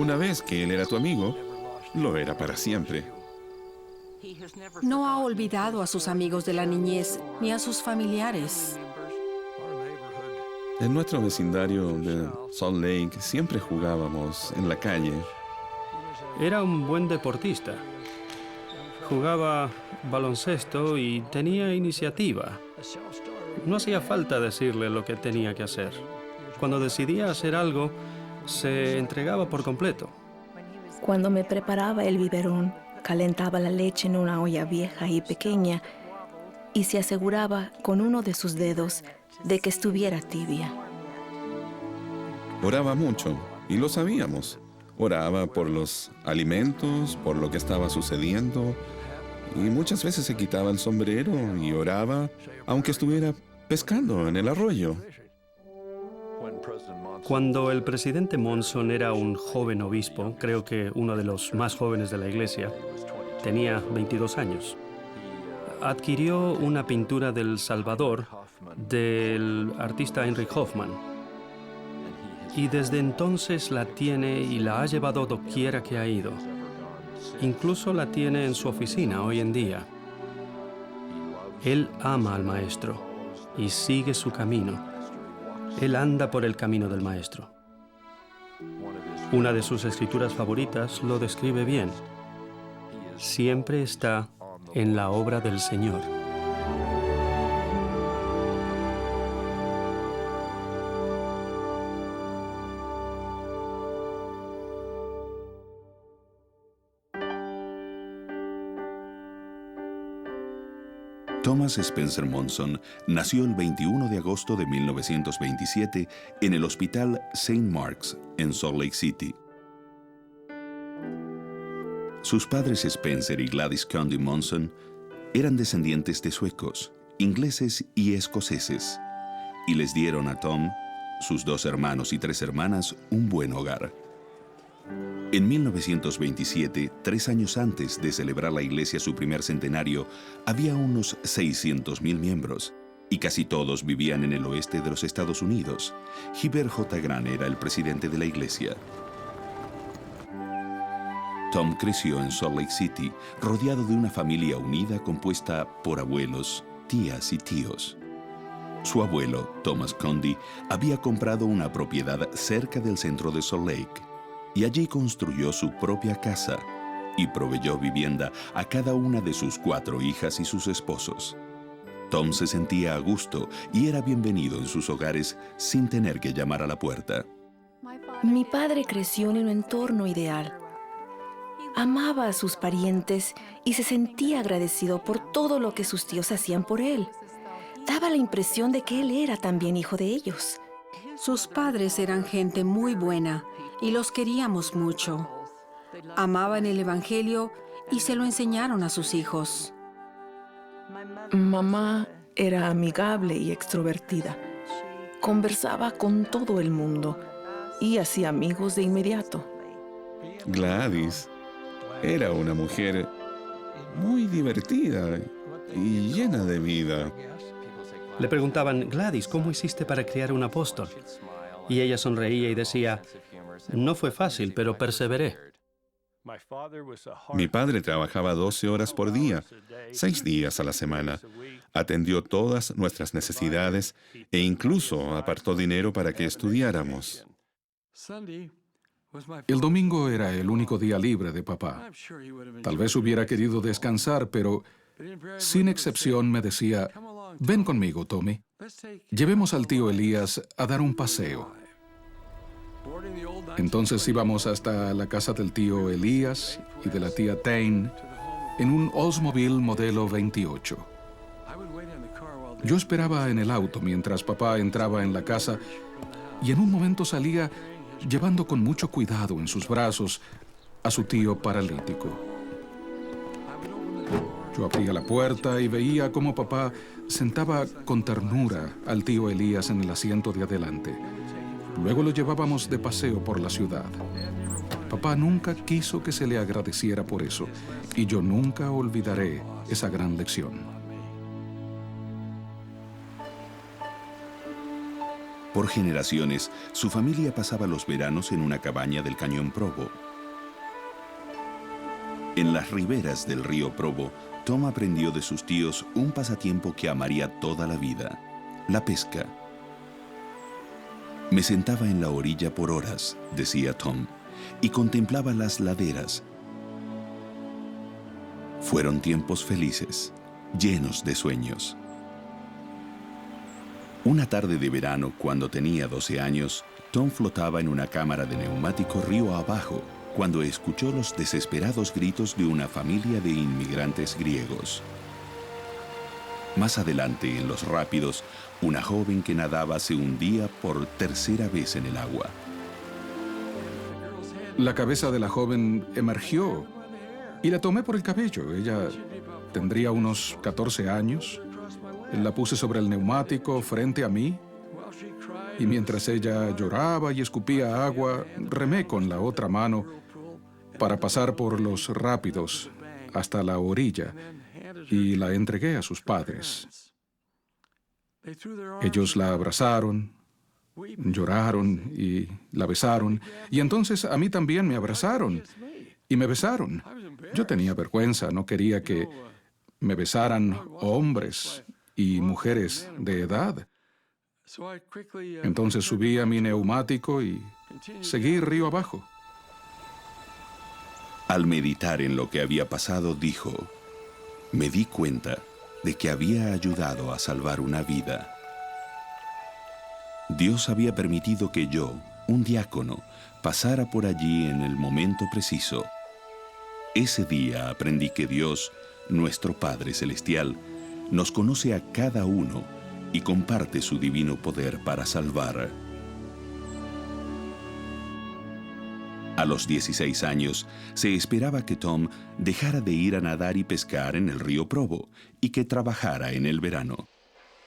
Una vez que él era tu amigo, lo era para siempre. No ha olvidado a sus amigos de la niñez ni a sus familiares. En nuestro vecindario de Salt Lake siempre jugábamos en la calle. Era un buen deportista. Jugaba baloncesto y tenía iniciativa. No hacía falta decirle lo que tenía que hacer. Cuando decidía hacer algo, se entregaba por completo. Cuando me preparaba el biberón, calentaba la leche en una olla vieja y pequeña y se aseguraba con uno de sus dedos de que estuviera tibia. Oraba mucho, y lo sabíamos. Oraba por los alimentos, por lo que estaba sucediendo, y muchas veces se quitaba el sombrero y oraba, aunque estuviera pescando en el arroyo. Cuando el presidente Monson era un joven obispo, creo que uno de los más jóvenes de la iglesia, tenía 22 años. Adquirió una pintura del Salvador del artista Heinrich Hoffmann. Y desde entonces la tiene y la ha llevado doquiera que ha ido. Incluso la tiene en su oficina hoy en día. Él ama al maestro y sigue su camino. Él anda por el camino del maestro. Una de sus escrituras favoritas lo describe bien. Siempre está en la obra del Señor. Thomas Spencer Monson nació el 21 de agosto de 1927 en el Hospital St. Mark's en Salt Lake City. Sus padres Spencer y Gladys Condi Monson eran descendientes de suecos, ingleses y escoceses, y les dieron a Tom, sus 2 hermanos y 3 hermanas, un buen hogar. En 1927, 3 años antes de celebrar la iglesia su primer centenario, había unos 600,000 miembros, y casi todos vivían en el oeste de los Estados Unidos. Heber J. Grant era el presidente de la iglesia. Tom creció en Salt Lake City, rodeado de una familia unida compuesta por abuelos, tías y tíos. Su abuelo, Thomas Condi, había comprado una propiedad cerca del centro de Salt Lake, y allí construyó su propia casa y proveyó vivienda a cada una de sus 4 hijas y sus esposos. Tom se sentía a gusto y era bienvenido en sus hogares sin tener que llamar a la puerta. Mi padre creció en un entorno ideal. Amaba a sus parientes y se sentía agradecido por todo lo que sus tíos hacían por él. Daba la impresión de que él era también hijo de ellos. Sus padres eran gente muy buena y los queríamos mucho. Amaban el Evangelio y se lo enseñaron a sus hijos. Mamá era amigable y extrovertida. Conversaba con todo el mundo y hacía amigos de inmediato. Gladys era una mujer muy divertida y llena de vida. Le preguntaban, Gladys, ¿cómo hiciste para criar un apóstol? Y ella sonreía y decía, no fue fácil, pero perseveré. Mi padre trabajaba 12 horas por día, 6 días a la semana. Atendió todas nuestras necesidades e incluso apartó dinero para que estudiáramos. El domingo era el único día libre de papá. Tal vez hubiera querido descansar, pero sin excepción me decía, ven conmigo, Tommy. Llevemos al tío Elías a dar un paseo. Entonces íbamos hasta la casa del tío Elías y de la tía Tain en un Oldsmobile modelo 28. Yo esperaba en el auto mientras papá entraba en la casa y en un momento salía llevando con mucho cuidado en sus brazos a su tío paralítico. Yo abría la puerta y veía cómo papá sentaba con ternura al tío Elías en el asiento de adelante. Luego lo llevábamos de paseo por la ciudad. Papá nunca quiso que se le agradeciera por eso, y yo nunca olvidaré esa gran lección. Por generaciones, su familia pasaba los veranos en una cabaña del Cañón Provo. En las riberas del río Provo, Tom aprendió de sus tíos un pasatiempo que amaría toda la vida: la pesca. Me sentaba en la orilla por horas, decía Tom, y contemplaba las laderas. Fueron tiempos felices, llenos de sueños. Una tarde de verano, cuando tenía 12 años, Tom flotaba en una cámara de neumático río abajo cuando escuchó los desesperados gritos de una familia de inmigrantes griegos. Más adelante, en los rápidos, una joven que nadaba se hundía por tercera vez en el agua. La cabeza de la joven emergió y la tomé por el cabello. Ella tendría unos 14 años. La puse sobre el neumático frente a mí y mientras ella lloraba y escupía agua, remé con la otra mano para pasar por los rápidos hasta la orilla y la entregué a sus padres. Ellos la abrazaron, lloraron y la besaron, y entonces a mí también me abrazaron y me besaron. Yo tenía vergüenza, no quería que me besaran hombres y mujeres de edad. Entonces subí a mi neumático y seguí río abajo. Al meditar en lo que había pasado, dijo: me di cuenta de que había ayudado a salvar una vida. Dios había permitido que yo, un diácono, pasara por allí en el momento preciso. Ese día aprendí que Dios, nuestro Padre Celestial, nos conoce a cada uno y comparte su divino poder para salvar. A los 16 años, se esperaba que Tom dejara de ir a nadar y pescar en el río Provo y que trabajara en el verano.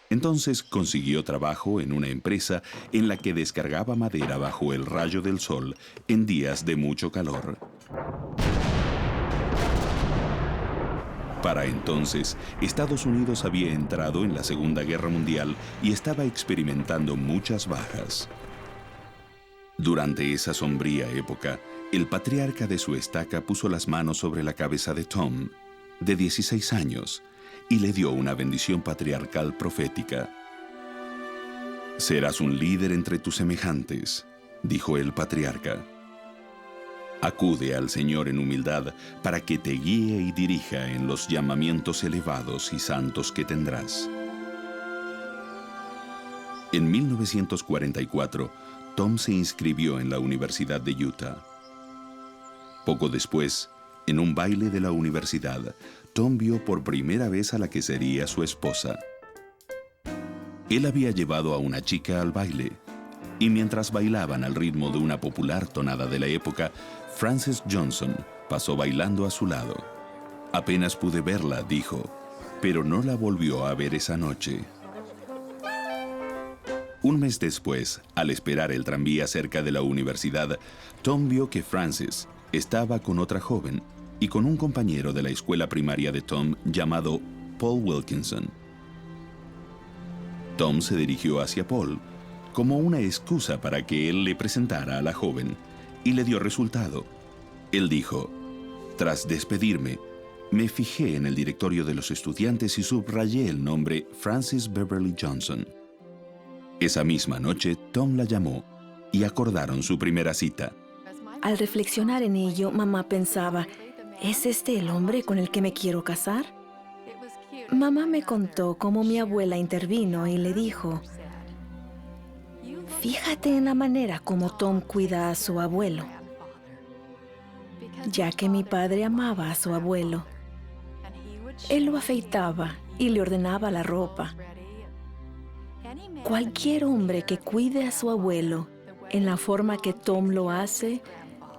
Entonces consiguió trabajo en una empresa en la que descargaba madera bajo el rayo del sol en días de mucho calor. Para entonces, Estados Unidos había entrado en la Segunda Guerra Mundial y estaba experimentando muchas bajas. Durante esa sombría época, el patriarca de su estaca puso las manos sobre la cabeza de Tom, de 16 años, y le dio una bendición patriarcal profética. «Serás un líder entre tus semejantes», dijo el patriarca. «Acude al Señor en humildad para que te guíe y dirija en los llamamientos elevados y santos que tendrás». En 1944, Tom se inscribió en la Universidad de Utah. Poco después, en un baile de la universidad, Tom vio por primera vez a la que sería su esposa. Él había llevado a una chica al baile, y mientras bailaban al ritmo de una popular tonada de la época, Frances Johnson pasó bailando a su lado. «Apenas pude verla», dijo, pero no la volvió a ver esa noche. Un mes después, al esperar el tranvía cerca de la universidad, Tom vio que Frances estaba con otra joven y con un compañero de la escuela primaria de Tom llamado Paul Wilkinson. Tom se dirigió hacia Paul como una excusa para que él le presentara a la joven y le dio resultado. Él dijo: «Tras despedirme, me fijé en el directorio de los estudiantes y subrayé el nombre Frances Beverly Johnson». Esa misma noche, Tom la llamó y acordaron su primera cita. Al reflexionar en ello, mamá pensaba, ¿es este el hombre con el que me quiero casar? Mamá me contó cómo mi abuela intervino y le dijo, fíjate en la manera como Tom cuida a su abuelo, ya que mi padre amaba a su abuelo. Él lo afeitaba y le ordenaba la ropa. Cualquier hombre que cuide a su abuelo en la forma que Tom lo hace,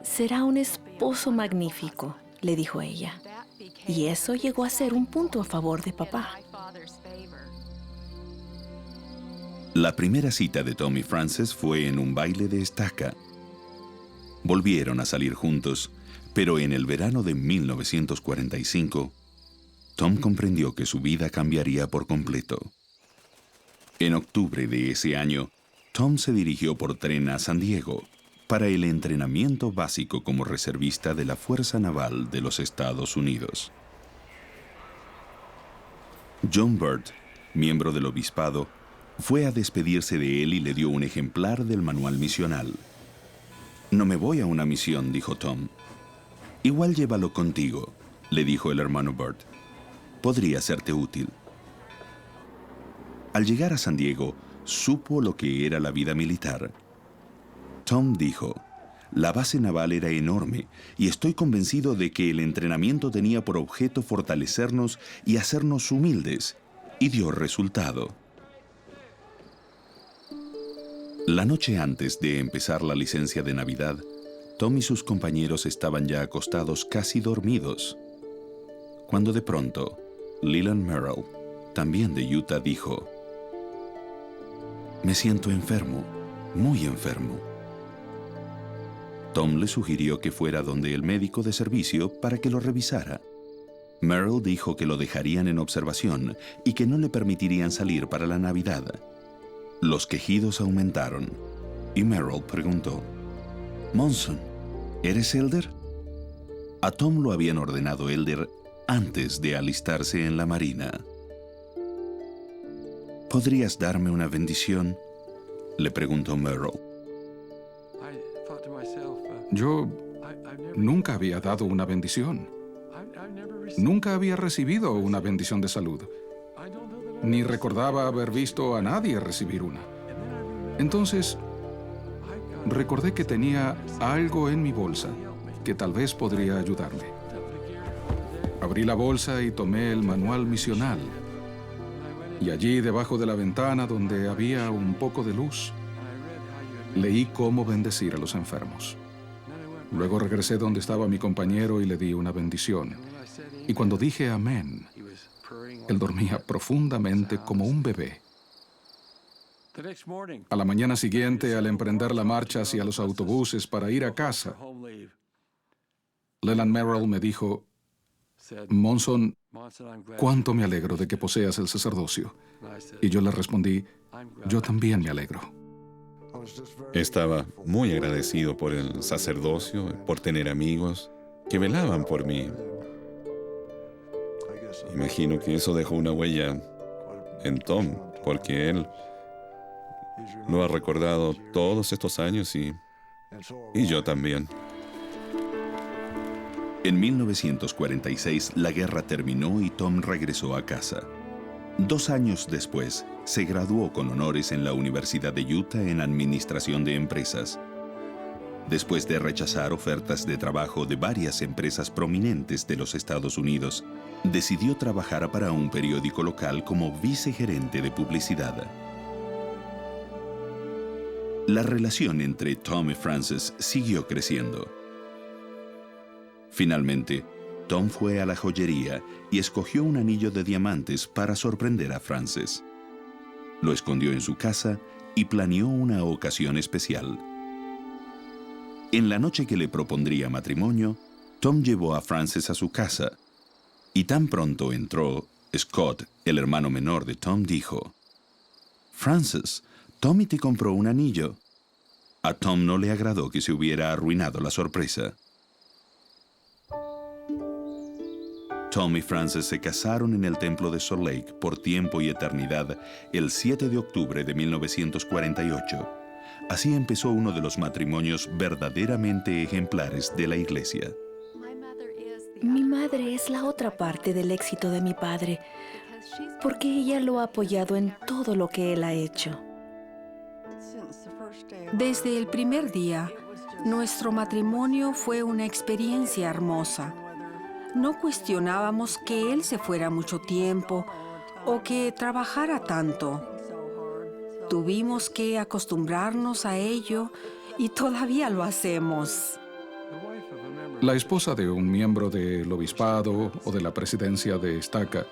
será un esposo magnífico, le dijo ella. Y eso llegó a ser un punto a favor de papá. La primera cita de Tom y Frances fue en un baile de estaca. Volvieron a salir juntos, pero en el verano de 1945, Tom comprendió que su vida cambiaría por completo. En octubre de ese año, Tom se dirigió por tren a San Diego para el entrenamiento básico como reservista de la Fuerza Naval de los Estados Unidos. John Burt, miembro del obispado, fue a despedirse de él y le dio un ejemplar del manual misional. «No me voy a una misión», dijo Tom. «Igual llévalo contigo», le dijo el hermano Burt. «Podría serte útil». Al llegar a San Diego, supo lo que era la vida militar. Tom dijo: «La base naval era enorme y estoy convencido de que el entrenamiento tenía por objeto fortalecernos y hacernos humildes, y dio resultado». La noche antes de empezar la licencia de Navidad, Tom y sus compañeros estaban ya acostados casi dormidos, cuando de pronto, Leland Merrill, también de Utah, dijo: «Me siento enfermo, muy enfermo». Tom le sugirió que fuera donde el médico de servicio para que lo revisara. Merrill dijo que lo dejarían en observación y que no le permitirían salir para la Navidad. Los quejidos aumentaron y Merrill preguntó: «Monson, ¿eres Elder?». A Tom lo habían ordenado Elder antes de alistarse en la Marina. «¿Podrías darme una bendición?», le preguntó Merrill. Yo nunca había dado una bendición. Nunca había recibido una bendición de salud. Ni recordaba haber visto a nadie recibir una. Entonces, recordé que tenía algo en mi bolsa que tal vez podría ayudarme. Abrí la bolsa y tomé el manual misional. Y allí, debajo de la ventana donde había un poco de luz, leí cómo bendecir a los enfermos. Luego regresé donde estaba mi compañero y le di una bendición. Y cuando dije amén, él dormía profundamente como un bebé. A la mañana siguiente, al emprender la marcha hacia los autobuses para ir a casa, Leland Merrill me dijo: «Monson, cuánto me alegro de que poseas el sacerdocio». Y yo le respondí: «Yo también me alegro». Estaba muy agradecido por el sacerdocio, por tener amigos que velaban por mí. Imagino que eso dejó una huella en Tom, porque él lo ha recordado todos estos años y yo también. En 1946, la guerra terminó y Tom regresó a casa. 2 años después, se graduó con honores en la Universidad de Utah en Administración de Empresas. Después de rechazar ofertas de trabajo de varias empresas prominentes de los Estados Unidos, decidió trabajar para un periódico local como vicegerente de publicidad. La relación entre Tom y Frances siguió creciendo. Finalmente, Tom fue a la joyería y escogió un anillo de diamantes para sorprender a Frances. Lo escondió en su casa y planeó una ocasión especial. En la noche que le propondría matrimonio, Tom llevó a Frances a su casa. Y tan pronto entró, Scott, el hermano menor de Tom, dijo: «Frances, Tommy te compró un anillo». A Tom no le agradó que se hubiera arruinado la sorpresa. Tom y Frances se casaron en el templo de Salt Lake por tiempo y eternidad el 7 de octubre de 1948. Así empezó uno de los matrimonios verdaderamente ejemplares de la iglesia. Mi madre es la otra parte del éxito de mi padre, porque ella lo ha apoyado en todo lo que él ha hecho. Desde el primer día, nuestro matrimonio fue una experiencia hermosa. No cuestionábamos que él se fuera mucho tiempo o que trabajara tanto. Tuvimos que acostumbrarnos a ello y todavía lo hacemos. La esposa de un miembro del obispado o de la presidencia de estaca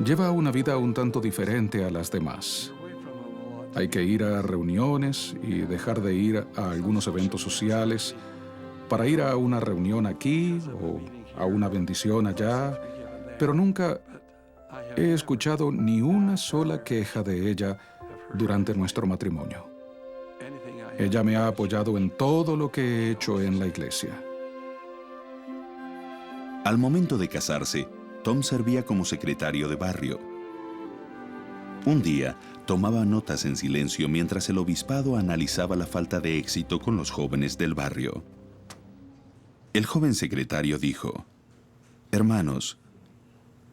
lleva una vida un tanto diferente a las demás. Hay que ir a reuniones y dejar de ir a algunos eventos sociales para ir a una reunión aquí o a una bendición allá, pero nunca he escuchado ni una sola queja de ella durante nuestro matrimonio. Ella me ha apoyado en todo lo que he hecho en la iglesia. Al momento de casarse, Tom servía como secretario de barrio. Un día, tomaba notas en silencio mientras el obispado analizaba la falta de éxito con los jóvenes del barrio. El joven secretario dijo: «Hermanos,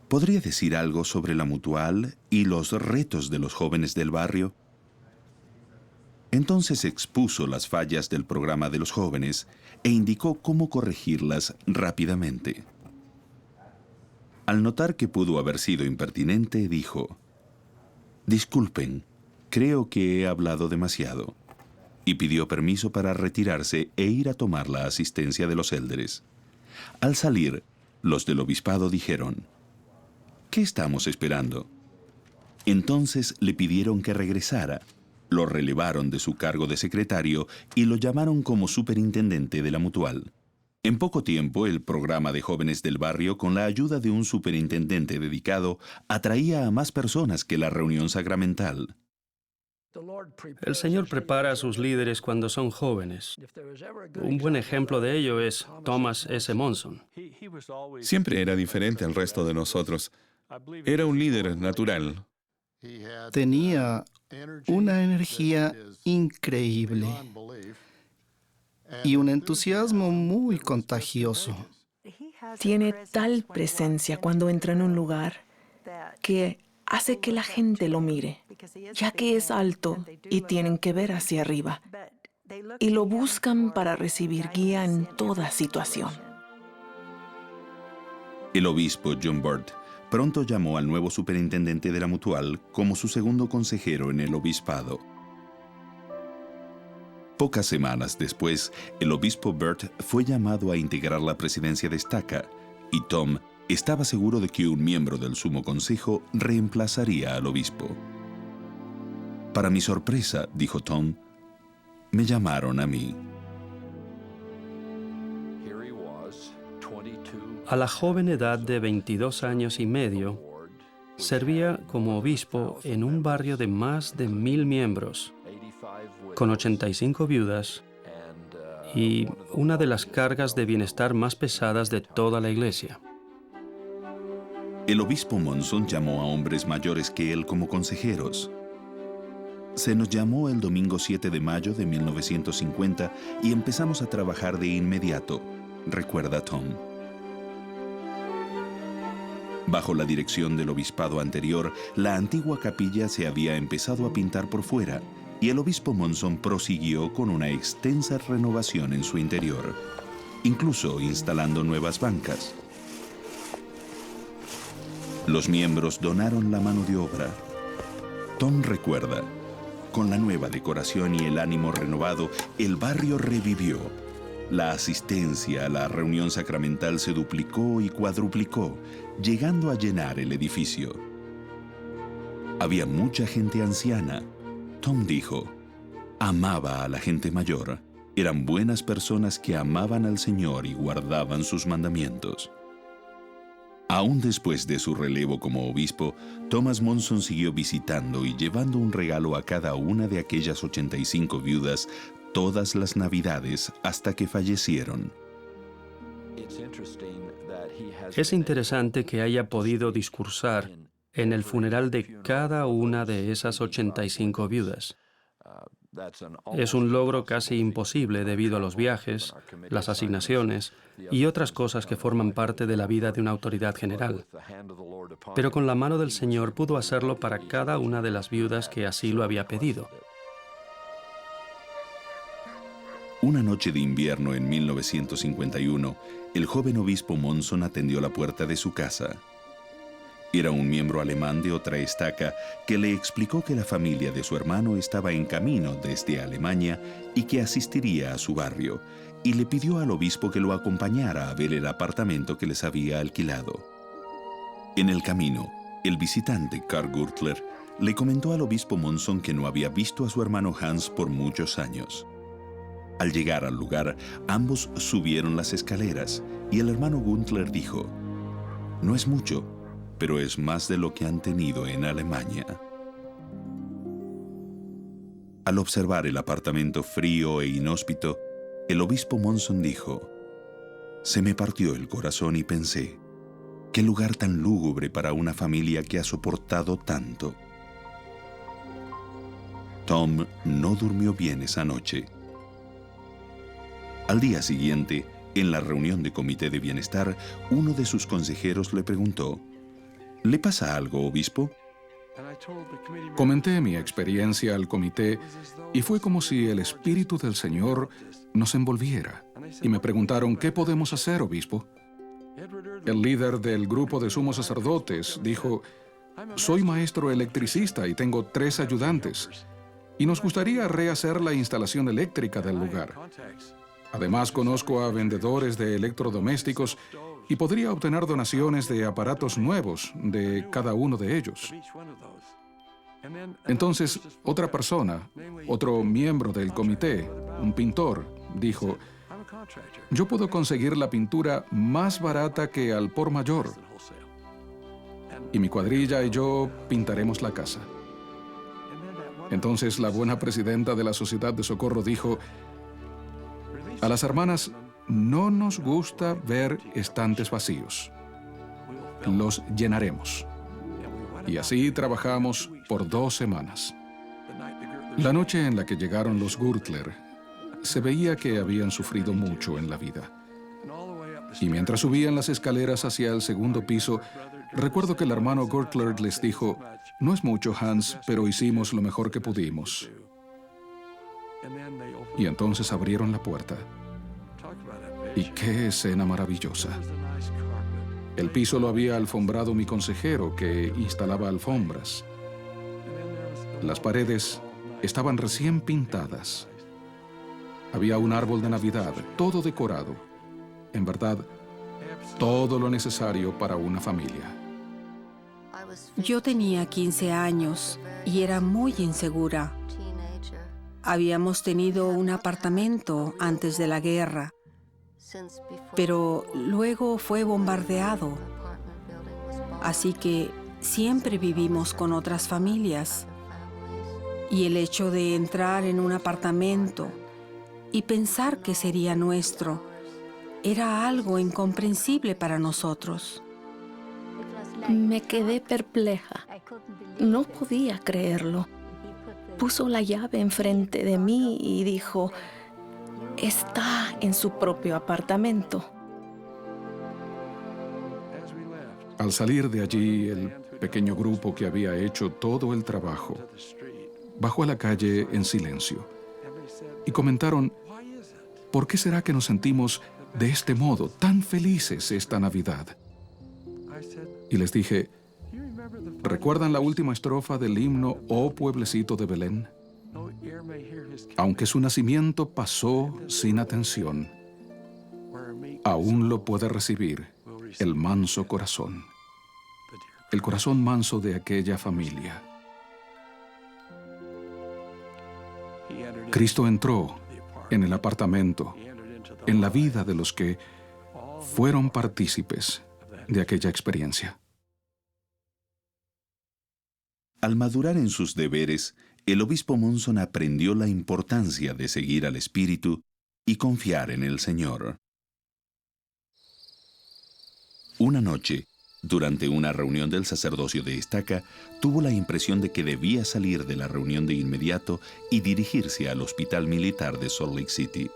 ¿podría decir algo sobre la mutual y los retos de los jóvenes del barrio?». Entonces expuso las fallas del programa de los jóvenes e indicó cómo corregirlas rápidamente. Al notar que pudo haber sido impertinente, dijo: «Disculpen, creo que he hablado demasiado», y pidió permiso para retirarse e ir a tomar la asistencia de los élderes. Al salir, los del obispado dijeron: «¿Qué estamos esperando?». Entonces le pidieron que regresara, lo relevaron de su cargo de secretario y lo llamaron como superintendente de la mutual. En poco tiempo, el programa de jóvenes del barrio, con la ayuda de un superintendente dedicado, atraía a más personas que la reunión sacramental. El Señor prepara a sus líderes cuando son jóvenes. Un buen ejemplo de ello es Thomas S. Monson. Siempre era diferente al resto de nosotros. Era un líder natural. Tenía una energía increíble y un entusiasmo muy contagioso. Tiene tal presencia cuando entra en un lugar que hace que la gente lo mire, ya que es alto y tienen que ver hacia arriba, y lo buscan para recibir guía en toda situación. El obispo John Burt pronto llamó al nuevo superintendente de la mutual como su segundo consejero en el obispado. Pocas semanas después, el obispo Burt fue llamado a integrar la presidencia de estaca, y Tom estaba seguro de que un miembro del Sumo Consejo reemplazaría al obispo. Para mi sorpresa, dijo Tom, me llamaron a mí. A la joven edad de 22 años y medio, servía como obispo en un barrio de más de 1,000 miembros, con 85 viudas y una de las cargas de bienestar más pesadas de toda la iglesia. El obispo Monson llamó a hombres mayores que él como consejeros. Se nos llamó el domingo 7 de mayo de 1950 y empezamos a trabajar de inmediato, recuerda Tom. Bajo la dirección del obispado anterior, la antigua capilla se había empezado a pintar por fuera y el obispo Monson prosiguió con una extensa renovación en su interior, incluso instalando nuevas bancas. Los miembros donaron la mano de obra. Tom recuerda, con la nueva decoración y el ánimo renovado, el barrio revivió. La asistencia a la reunión sacramental se duplicó y cuadruplicó, llegando a llenar el edificio. Había mucha gente anciana. Tom dijo, amaba a la gente mayor. Eran buenas personas que amaban al Señor y guardaban sus mandamientos. Aún después de su relevo como obispo, Thomas Monson siguió visitando y llevando un regalo a cada una de aquellas 85 viudas todas las Navidades hasta que fallecieron. Es interesante que haya podido discursar en el funeral de cada una de esas 85 viudas. Es un logro casi imposible debido a los viajes, las asignaciones y otras cosas que forman parte de la vida de una autoridad general. Pero con la mano del Señor pudo hacerlo para cada una de las viudas que así lo había pedido. Una noche de invierno en 1951, el joven obispo Monson atendió la puerta de su casa. Era un miembro alemán de otra estaca que le explicó que la familia de su hermano estaba en camino desde Alemania y que asistiría a su barrio, y le pidió al obispo que lo acompañara a ver el apartamento que les había alquilado. En el camino, el visitante Karl Gürtler le comentó al obispo Monson que no había visto a su hermano Hans por muchos años. Al llegar al lugar, ambos subieron las escaleras y el hermano Gürtler dijo, «No es mucho, pero es más de lo que han tenido en Alemania». Al observar el apartamento frío e inhóspito, el obispo Monson dijo: «Se me partió el corazón y pensé, qué lugar tan lúgubre para una familia que ha soportado tanto». Tom no durmió bien esa noche. Al día siguiente, en la reunión de comité de bienestar, uno de sus consejeros le preguntó: «¿Le pasa algo, obispo?». Comenté mi experiencia al comité y fue como si el Espíritu del Señor nos envolviera. Y me preguntaron: «¿Qué podemos hacer, obispo?». El líder del grupo de sumos sacerdotes dijo: «Soy maestro electricista y tengo 3 ayudantes, y nos gustaría rehacer la instalación eléctrica del lugar. Además, conozco a vendedores de electrodomésticos y podría obtener donaciones de aparatos nuevos de cada uno de ellos». Entonces, otra persona, otro miembro del comité, un pintor, dijo: «Yo puedo conseguir la pintura más barata que al por mayor, y mi cuadrilla y yo pintaremos la casa». Entonces la buena presidenta de la Sociedad de Socorro dijo: «A las hermanas no nos gusta ver estantes vacíos. Los llenaremos». Y así trabajamos por 2 semanas. La noche en la que llegaron los Gürtler, se veía que habían sufrido mucho en la vida. Y mientras subían las escaleras hacia el segundo piso, recuerdo que el hermano Gürtler les dijo: «No es mucho, Hans, pero hicimos lo mejor que pudimos». Y entonces abrieron la puerta. Y qué escena maravillosa. El piso lo había alfombrado mi consejero, que instalaba alfombras. Las paredes estaban recién pintadas. Había un árbol de Navidad, todo decorado. En verdad, todo lo necesario para una familia. Yo tenía 15 años y era muy insegura. Habíamos tenido un apartamento antes de la guerra, pero luego fue bombardeado. Así que siempre vivimos con otras familias. Y el hecho de entrar en un apartamento y pensar que sería nuestro era algo incomprensible para nosotros. Me quedé perpleja. No podía creerlo. Puso la llave enfrente de mí y dijo: «Está en su propio apartamento». Al salir de allí, el pequeño grupo que había hecho todo el trabajo bajó a la calle en silencio y comentaron: «¿Por qué será que nos sentimos de este modo tan felices esta Navidad?». Y les dije: «¿Recuerdan la última estrofa del himno Oh Pueblecito de Belén? Aunque su nacimiento pasó sin atención, aún lo puede recibir el manso corazón, el corazón manso de aquella familia». Cristo entró en el apartamento, en la vida de los que fueron partícipes de aquella experiencia. Al madurar en sus deberes, el obispo Monson aprendió la importancia de seguir al Espíritu y confiar en el Señor. Una noche, durante una reunión del sacerdocio de Estaca, tuvo la impresión de que debía salir de la reunión de inmediato y dirigirse al hospital militar de Salt Lake City.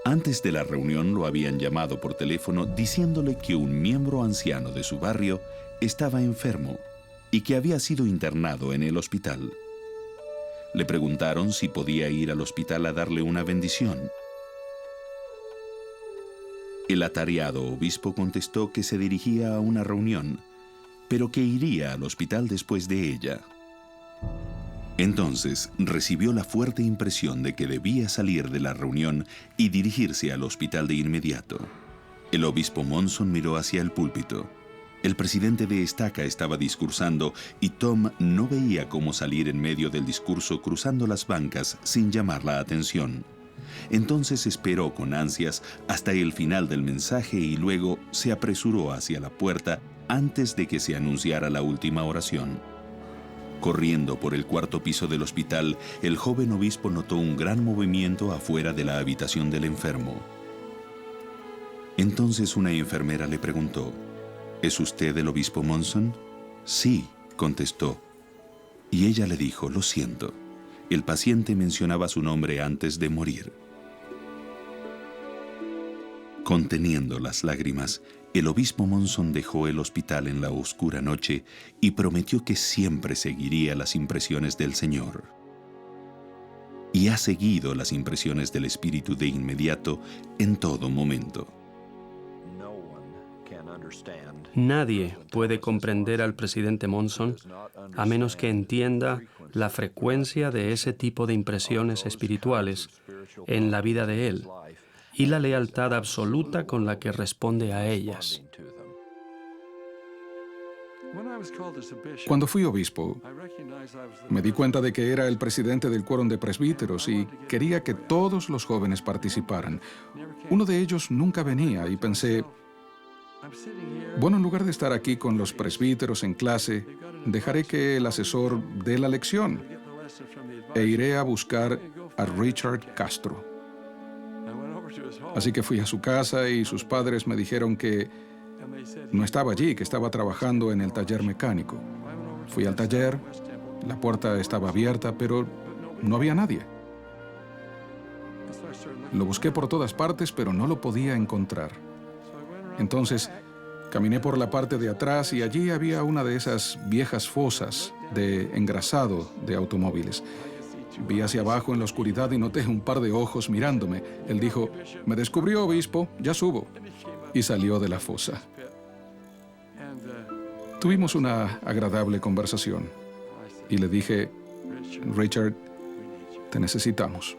Antes de la reunión lo habían llamado por teléfono diciéndole que un miembro anciano de su barrio estaba enfermo y que había sido internado en el hospital. Le preguntaron si podía ir al hospital a darle una bendición. El atareado obispo contestó que se dirigía a una reunión, pero que iría al hospital después de ella. Entonces recibió la fuerte impresión de que debía salir de la reunión y dirigirse al hospital de inmediato. El obispo Monson miró hacia el púlpito. El presidente de Estaca estaba discursando y Tom no veía cómo salir en medio del discurso cruzando las bancas sin llamar la atención. Entonces esperó con ansias hasta el final del mensaje y luego se apresuró hacia la puerta antes de que se anunciara la última oración. Corriendo por el cuarto piso del hospital, el joven obispo notó un gran movimiento afuera de la habitación del enfermo. Entonces una enfermera le preguntó, ¿es usted el obispo Monson? Sí, contestó. Y ella le dijo, lo siento, el paciente mencionaba su nombre antes de morir. Conteniendo las lágrimas, el obispo Monson dejó el hospital en la oscura noche y prometió que siempre seguiría las impresiones del Señor. Y ha seguido las impresiones del Espíritu de inmediato en todo momento. Nadie puede comprender al presidente Monson a menos que entienda la frecuencia de ese tipo de impresiones espirituales en la vida de él y la lealtad absoluta con la que responde a ellas. Cuando fui obispo, me di cuenta de que era el presidente del quórum de presbíteros y quería que todos los jóvenes participaran. Uno de ellos nunca venía y pensé, bueno, en lugar de estar aquí con los presbíteros en clase, dejaré que el asesor dé la lección e iré a buscar a Richard Castro. Así que fui a su casa y sus padres me dijeron que no estaba allí, que estaba trabajando en el taller mecánico. Fui al taller, la puerta estaba abierta, pero no había nadie. Lo busqué por todas partes, pero no lo podía encontrar. Entonces, caminé por la parte de atrás y allí había una de esas viejas fosas de engrasado de automóviles. Vi hacia abajo en la oscuridad y noté un par de ojos mirándome. Él dijo, «Me descubrió, obispo, ya subo». Y salió de la fosa. Tuvimos una agradable conversación. Y le dije, «Richard, te necesitamos.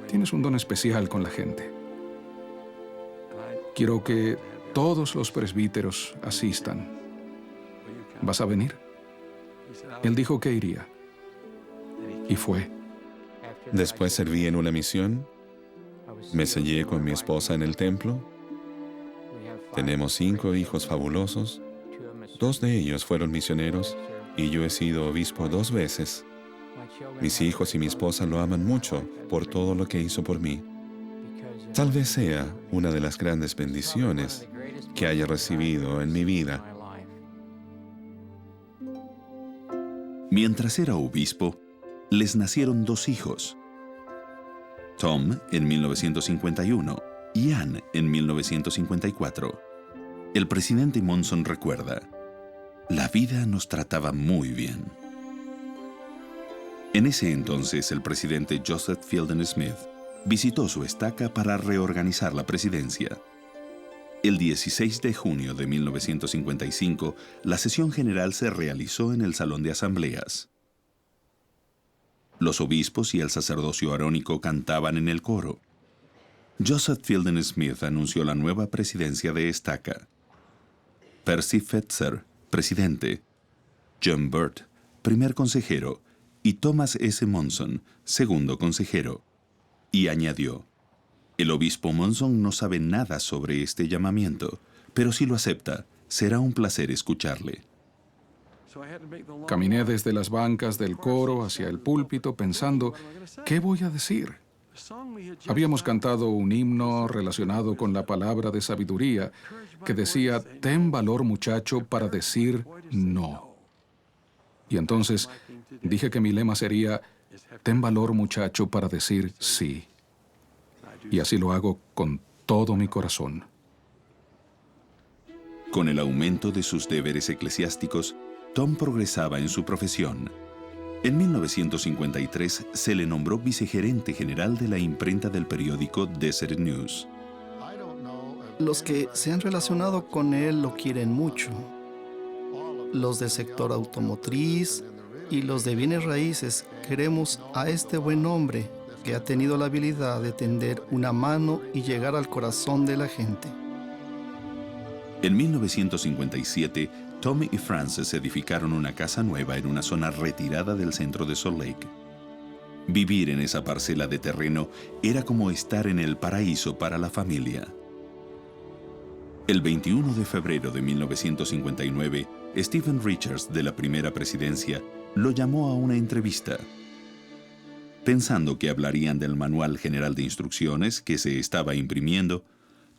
Tienes un don especial con la gente. Quiero que todos los presbíteros asistan. ¿Vas a venir?» Él dijo que iría. Y fue. Después serví en una misión. Me sellé con mi esposa en el templo. Tenemos 5 hijos fabulosos. 2 de ellos fueron misioneros y yo he sido obispo 2 veces. Mis hijos y mi esposa lo aman mucho por todo lo que hizo por mí. Tal vez sea una de las grandes bendiciones que haya recibido en mi vida. Mientras era obispo, les nacieron 2 hijos. Tom en 1951 y Ann en 1954. El presidente Monson recuerda, la vida nos trataba muy bien. En ese entonces, el presidente Joseph Fielding Smith visitó su estaca para reorganizar la presidencia. El 16 de junio de 1955, la sesión general se realizó en el Salón de Asambleas. Los obispos y el sacerdocio arónico cantaban en el coro. Joseph Fielding Smith anunció la nueva presidencia de estaca. Percy Fetzer, presidente. John Burt, primer consejero. Y Thomas S. Monson, segundo consejero. Y añadió, el obispo Monson no sabe nada sobre este llamamiento, pero si lo acepta, será un placer escucharle. Caminé desde las bancas del coro hacia el púlpito pensando, ¿qué voy a decir? Habíamos cantado un himno relacionado con la palabra de sabiduría que decía, ten valor muchacho para decir no. Y entonces dije que mi lema sería, ten valor muchacho para decir sí. Y así lo hago con todo mi corazón. Con el aumento de sus deberes eclesiásticos, Tom progresaba en su profesión. En 1953 se le nombró vicegerente general de la imprenta del periódico Desert News. Los que se han relacionado con él lo quieren mucho. Los del sector automotriz y los de bienes raíces queremos a este buen hombre que ha tenido la habilidad de tender una mano y llegar al corazón de la gente. En 1957, Tom y Frances edificaron una casa nueva en una zona retirada del centro de Salt Lake. Vivir en esa parcela de terreno era como estar en el paraíso para la familia. El 21 de febrero de 1959, Stephen Richards, de la primera presidencia, lo llamó a una entrevista. Pensando que hablarían del Manual General de Instrucciones que se estaba imprimiendo,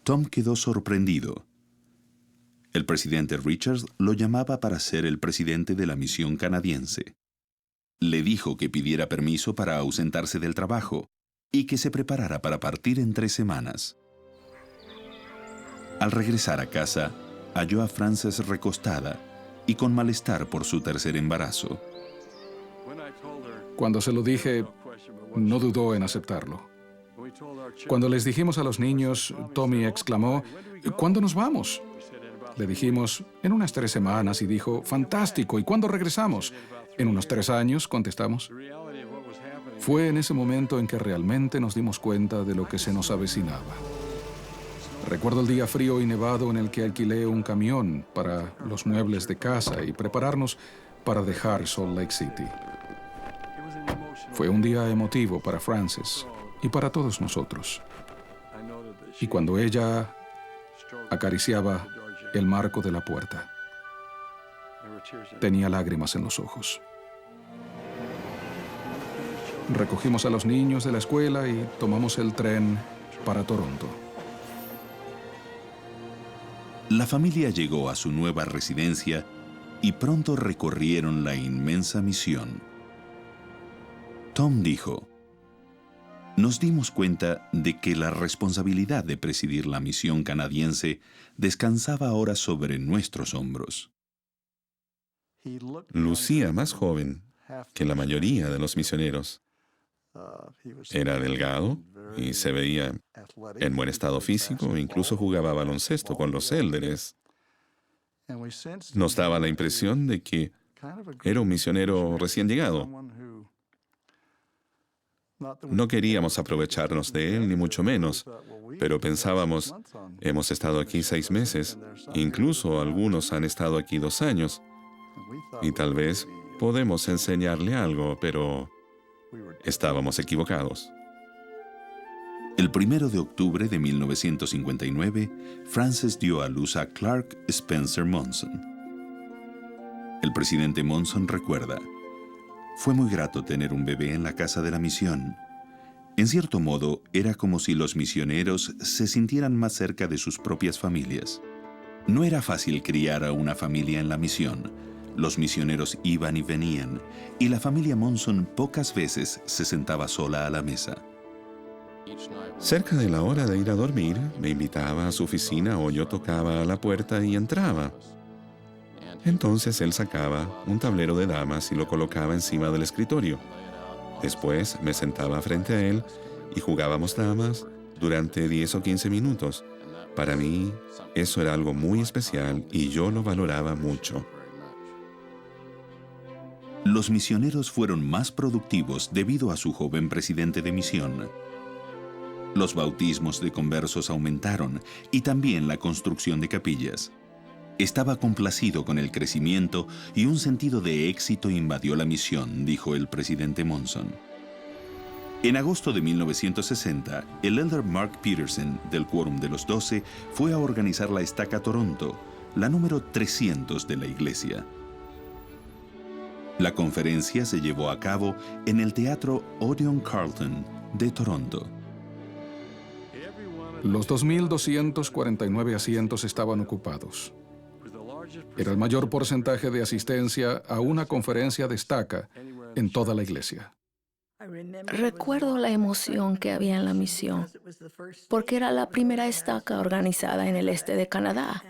Tom quedó sorprendido. El presidente Richards lo llamaba para ser el presidente de la misión canadiense. Le dijo que pidiera permiso para ausentarse del trabajo y que se preparara para partir en 3 semanas. Al regresar a casa, halló a Frances recostada y con malestar por su tercer embarazo. Cuando se lo dije, no dudó en aceptarlo. Cuando les dijimos a los niños, Tommy exclamó, ¿cuándo nos vamos? Le dijimos, en unas 3 semanas, y dijo, fantástico, ¿y cuándo regresamos? En unos 3 años, contestamos. Fue en ese momento en que realmente nos dimos cuenta de lo que se nos avecinaba. Recuerdo el día frío y nevado en el que alquilé un camión para los muebles de casa y prepararnos para dejar Salt Lake City. Fue un día emotivo para Frances y para todos nosotros. Y cuando ella acariciaba el marco de la puerta, tenía lágrimas en los ojos. Recogimos a los niños de la escuela y tomamos el tren para Toronto. La familia llegó a su nueva residencia y pronto recorrieron la inmensa misión. Tom dijo, nos dimos cuenta de que la responsabilidad de presidir la misión canadiense descansaba ahora sobre nuestros hombros. Lucía más joven que la mayoría de los misioneros. Era delgado y se veía en buen estado físico, incluso jugaba baloncesto con los élderes. Nos daba la impresión de que era un misionero recién llegado. No queríamos aprovecharnos de él, ni mucho menos, pero pensábamos, hemos estado aquí 6 meses, incluso algunos han estado aquí 2 años, y tal vez podemos enseñarle algo, pero estábamos equivocados. El 1 de octubre de 1959, Frances dio a luz a Clark Spencer Monson. El presidente Monson recuerda, fue muy grato tener un bebé en la casa de la misión. En cierto modo, era como si los misioneros se sintieran más cerca de sus propias familias. No era fácil criar a una familia en la misión. Los misioneros iban y venían, y la familia Monson pocas veces se sentaba sola a la mesa. Cerca de la hora de ir a dormir, me invitaba a su oficina o yo tocaba a la puerta y entraba. Entonces él sacaba un tablero de damas y lo colocaba encima del escritorio. Después me sentaba frente a él y jugábamos damas durante 10 o 15 minutos. Para mí, eso era algo muy especial y yo lo valoraba mucho. Los misioneros fueron más productivos debido a su joven presidente de misión. Los bautismos de conversos aumentaron y también la construcción de capillas. Estaba complacido con el crecimiento y un sentido de éxito invadió la misión, dijo el presidente Monson. En agosto de 1960, el elder Mark Peterson, del Quórum de los 12, fue a organizar la Estaca Toronto, la número 300 de la iglesia. La conferencia se llevó a cabo en el Teatro Odeon Carleton de Toronto. Los 2.249 asientos estaban ocupados. Era el mayor porcentaje de asistencia a una conferencia de estaca en toda la iglesia. Recuerdo la emoción que había en la misión, porque era la primera estaca organizada en el este de Canadá.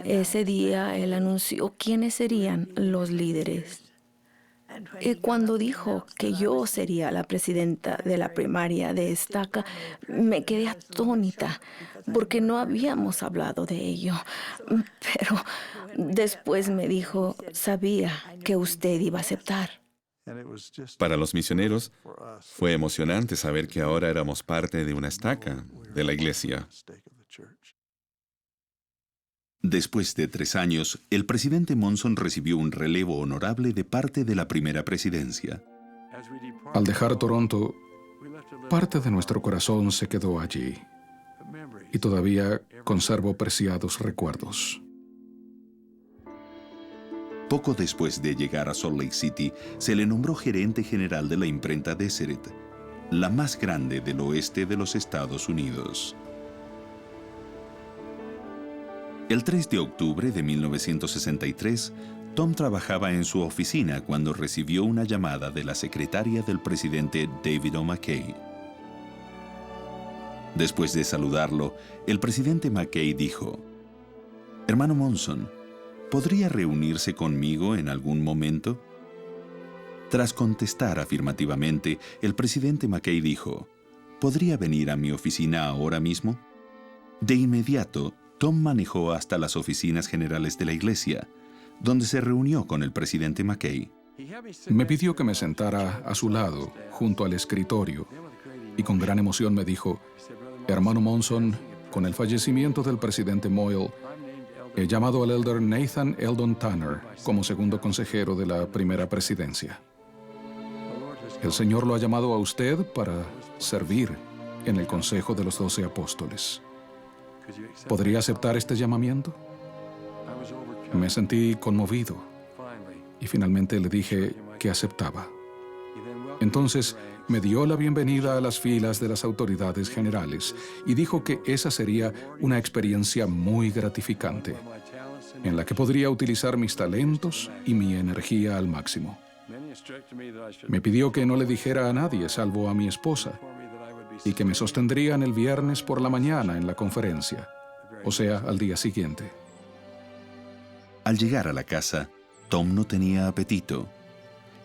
Ese día él anunció quiénes serían los líderes. Y cuando dijo que yo sería la presidenta de la primaria de estaca, me quedé atónita, porque no habíamos hablado de ello. Pero después me dijo, sabía que usted iba a aceptar. Para los misioneros, fue emocionante saber que ahora éramos parte de una estaca de la iglesia. Después de 3 años, el presidente Monson recibió un relevo honorable de parte de la primera presidencia. Al dejar Toronto, parte de nuestro corazón se quedó allí y todavía conservo preciados recuerdos. Poco después de llegar a Salt Lake City, se le nombró gerente general de la imprenta Deseret, la más grande del oeste de los Estados Unidos. El 3 de octubre de 1963, Tom trabajaba en su oficina cuando recibió una llamada de la secretaria del presidente David O. McKay. Después de saludarlo, el presidente McKay dijo: «Hermano Monson, ¿podría reunirse conmigo en algún momento?». Tras contestar afirmativamente, el presidente McKay dijo: «¿Podría venir a mi oficina ahora mismo?». De inmediato, Tom manejó hasta las oficinas generales de la iglesia, donde se reunió con el presidente McKay. Me pidió que me sentara a su lado, junto al escritorio, y con gran emoción me dijo: «Hermano Monson, con el fallecimiento del presidente Moyle, he llamado al elder Nathan Eldon Tanner como segundo consejero de la primera presidencia. El Señor lo ha llamado a usted para servir en el Consejo de los 12 Apóstoles. ¿Podría aceptar este llamamiento?». Me sentí conmovido y finalmente le dije que aceptaba. Entonces me dio la bienvenida a las filas de las autoridades generales y dijo que esa sería una experiencia muy gratificante, en la que podría utilizar mis talentos y mi energía al máximo. Me pidió que no le dijera a nadie, salvo a mi esposa, y que me sostendrían el viernes por la mañana en la conferencia, o sea, al día siguiente. Al llegar a la casa, Tom no tenía apetito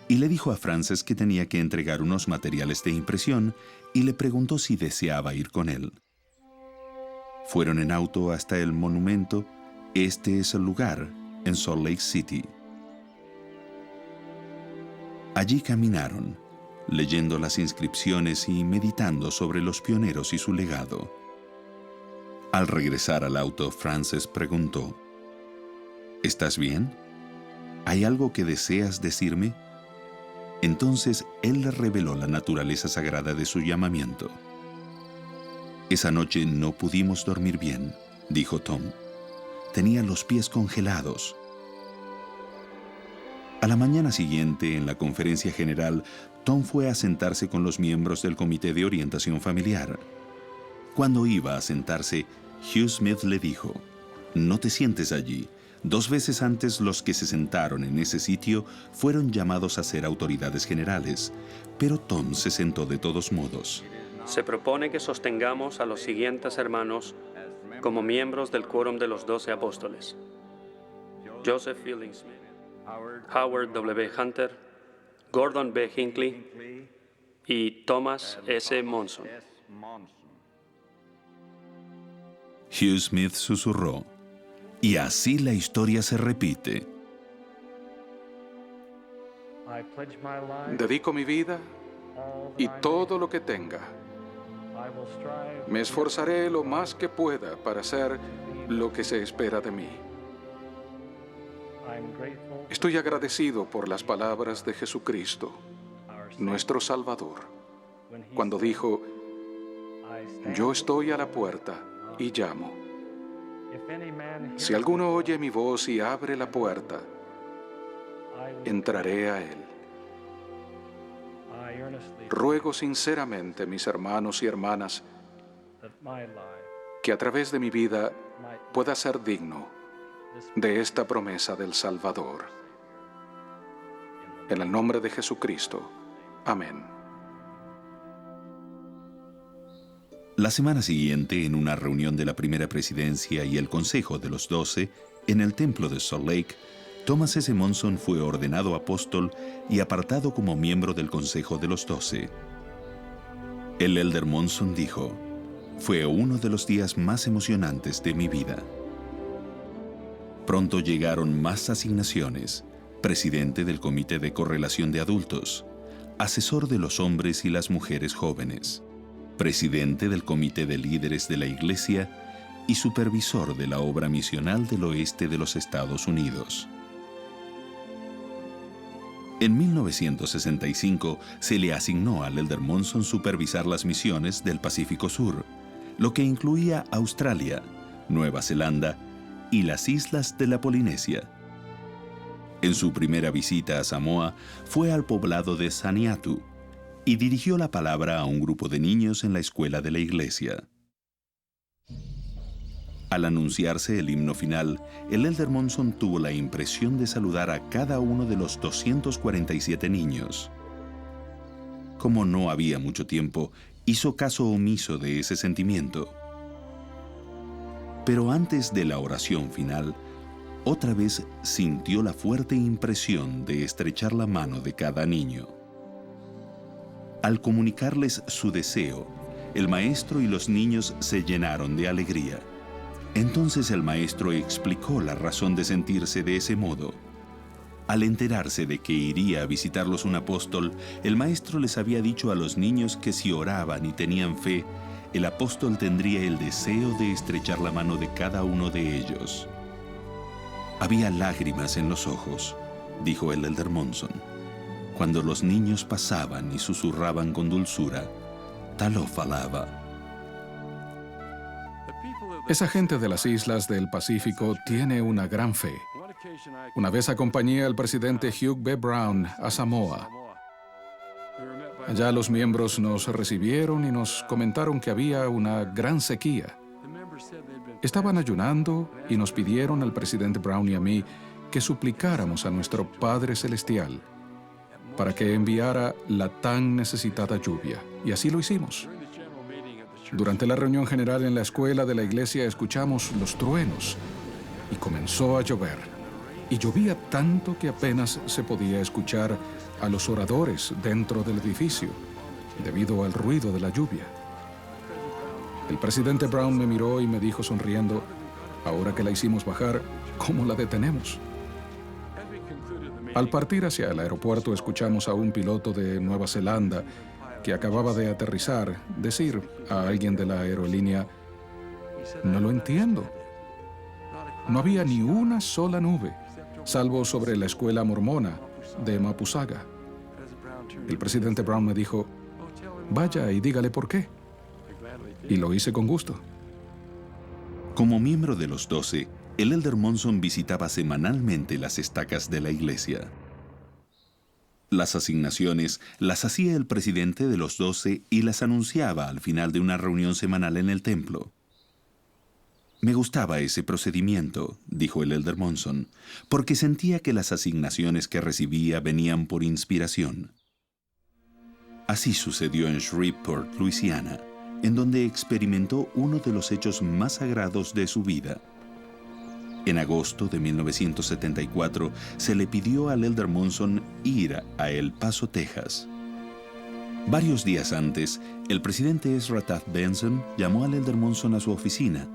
y le dijo a Frances que tenía que entregar unos materiales de impresión y le preguntó si deseaba ir con él. Fueron en auto hasta el monumento «Este es el lugar», en Salt Lake City. Allí caminaron, leyendo las inscripciones y meditando sobre los pioneros y su legado. Al regresar al auto, Frances preguntó: «¿Estás bien? ¿Hay algo que deseas decirme?». Entonces él le reveló la naturaleza sagrada de su llamamiento. «Esa noche no pudimos dormir bien», dijo Tom. «Tenía los pies congelados». A la mañana siguiente, en la conferencia general, Tom fue a sentarse con los miembros del Comité de Orientación Familiar. Cuando iba a sentarse, Hugh Smith le dijo: «No te sientes allí. 2 veces antes los que se sentaron en ese sitio fueron llamados a ser autoridades generales, pero Tom se sentó de todos modos». Se propone que sostengamos a los siguientes hermanos como miembros del quórum de los 12 apóstoles: Joseph Fielding Smith, Howard W. Hunter, Gordon B. Hinckley y Thomas S. Monson. Hugh Smith susurró: «Y así la historia se repite». Dedico mi vida y todo lo que tenga. Me esforzaré lo más que pueda para hacer lo que se espera de mí. Estoy agradecido por las palabras de Jesucristo, nuestro Salvador, cuando dijo: «Yo estoy a la puerta y llamo. Si alguno oye mi voz y abre la puerta, entraré a él». Ruego sinceramente, mis hermanos y hermanas, que a través de mi vida pueda ser digno de esta promesa del Salvador. En el nombre de Jesucristo. Amén. La semana siguiente, en una reunión de la primera presidencia y el Consejo de los 12, en el templo de Salt Lake, Thomas S. Monson fue ordenado apóstol y apartado como miembro del Consejo de los 12. El elder Monson dijo: «Fue uno de los días más emocionantes de mi vida». Pronto llegaron más asignaciones: presidente del Comité de Correlación de Adultos, asesor de los hombres y las mujeres jóvenes, presidente del Comité de Líderes de la Iglesia y supervisor de la obra misional del oeste de los Estados Unidos. En 1965 se le asignó al elder Monson supervisar las misiones del Pacífico Sur, lo que incluía Australia, Nueva Zelanda y las islas de la Polinesia. En su primera visita a Samoa, fue al poblado de Saniatu y dirigió la palabra a un grupo de niños en la escuela de la iglesia. Al anunciarse el himno final, el Elder Monson tuvo la impresión de saludar a cada uno de los 247 niños. Como no había mucho tiempo, hizo caso omiso de ese sentimiento. Pero antes de la oración final, otra vez sintió la fuerte impresión de estrechar la mano de cada niño. Al comunicarles su deseo, el maestro y los niños se llenaron de alegría. Entonces el maestro explicó la razón de sentirse de ese modo. Al enterarse de que iría a visitarlos un apóstol, el maestro les había dicho a los niños que si oraban y tenían fe, el apóstol tendría el deseo de estrechar la mano de cada uno de ellos. Había lágrimas en los ojos, dijo el Elder Monson, cuando los niños pasaban y susurraban con dulzura, Talo falaba. Esa gente de las islas del Pacífico tiene una gran fe. Una vez acompañé al presidente Hugh B. Brown a Samoa. Allá los miembros nos recibieron y nos comentaron que había una gran sequía. Estaban ayunando y nos pidieron al presidente Brown y a mí que suplicáramos a nuestro Padre Celestial para que enviara la tan necesitada lluvia. Y así lo hicimos. Durante la reunión general en la escuela de la iglesia escuchamos los truenos y comenzó a llover. Y llovía tanto que apenas se podía escuchar a los oradores dentro del edificio debido al ruido de la lluvia. El presidente Brown me miró y me dijo sonriendo, ahora que la hicimos bajar, ¿cómo la detenemos? Al partir hacia el aeropuerto escuchamos a un piloto de Nueva Zelanda que acababa de aterrizar decir a alguien de la aerolínea, no lo entiendo. No había ni una sola nube, salvo sobre la escuela mormona de Mapusaga. El presidente Brown me dijo, vaya y dígale por qué. Y lo hice con gusto. Como miembro de los 12, el Elder Monson visitaba semanalmente las estacas de la iglesia. Las asignaciones las hacía el presidente de los 12 y las anunciaba al final de una reunión semanal en el templo. Me gustaba ese procedimiento, dijo el Elder Monson, porque sentía que las asignaciones que recibía venían por inspiración. Así sucedió en Shreveport, Luisiana, en donde experimentó uno de los hechos más sagrados de su vida. En agosto de 1974 se le pidió al Elder Monson ir a El Paso, Texas. Varios días antes, el presidente Ezra Taft Benson llamó al Elder Monson a su oficina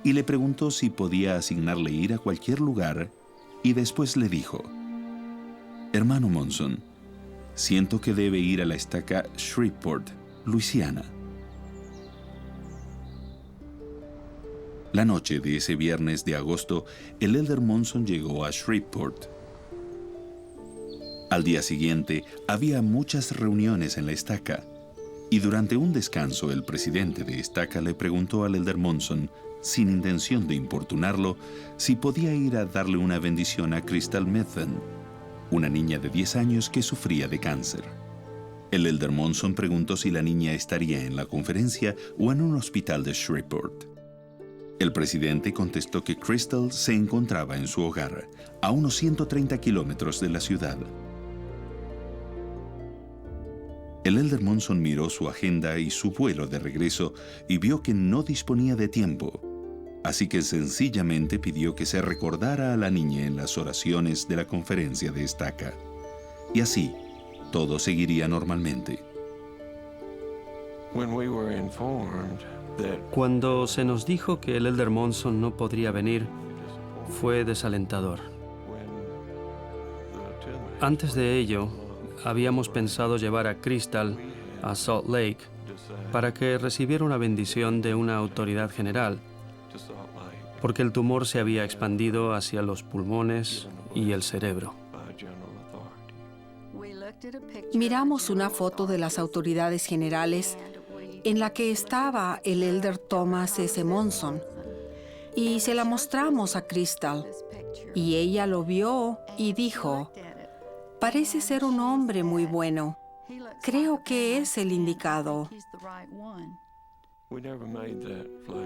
y le preguntó si podía asignarle ir a cualquier lugar y después le dijo, hermano Monson, siento que debe ir a la estaca Shreveport, Luisiana. La noche de ese viernes de agosto, el Elder Monson llegó a Shreveport. Al día siguiente, había muchas reuniones en la estaca, y durante un descanso el presidente de estaca le preguntó al Elder Monson, sin intención de importunarlo, si podía ir a darle una bendición a Crystal Methven, una niña de 10 años que sufría de cáncer. El Elder Monson preguntó si la niña estaría en la conferencia o en un hospital de Shreveport. El presidente contestó que Crystal se encontraba en su hogar, a unos 130 kilómetros de la ciudad. El Elder Monson miró su agenda y su vuelo de regreso y vio que no disponía de tiempo, así que sencillamente pidió que se recordara a la niña en las oraciones de la conferencia de estaca. Y así, todo seguiría normalmente. Cuando se nos dijo que el Elder Monson no podría venir, fue desalentador. Antes de ello, habíamos pensado llevar a Crystal a Salt Lake para que recibiera una bendición de una autoridad general, porque el tumor se había expandido hacia los pulmones y el cerebro. Miramos una foto de las autoridades generales en la que estaba el Elder Thomas S. Monson. y se la mostramos a Crystal. Y ella lo vio y dijo, parece ser un hombre muy bueno. Creo que es el indicado.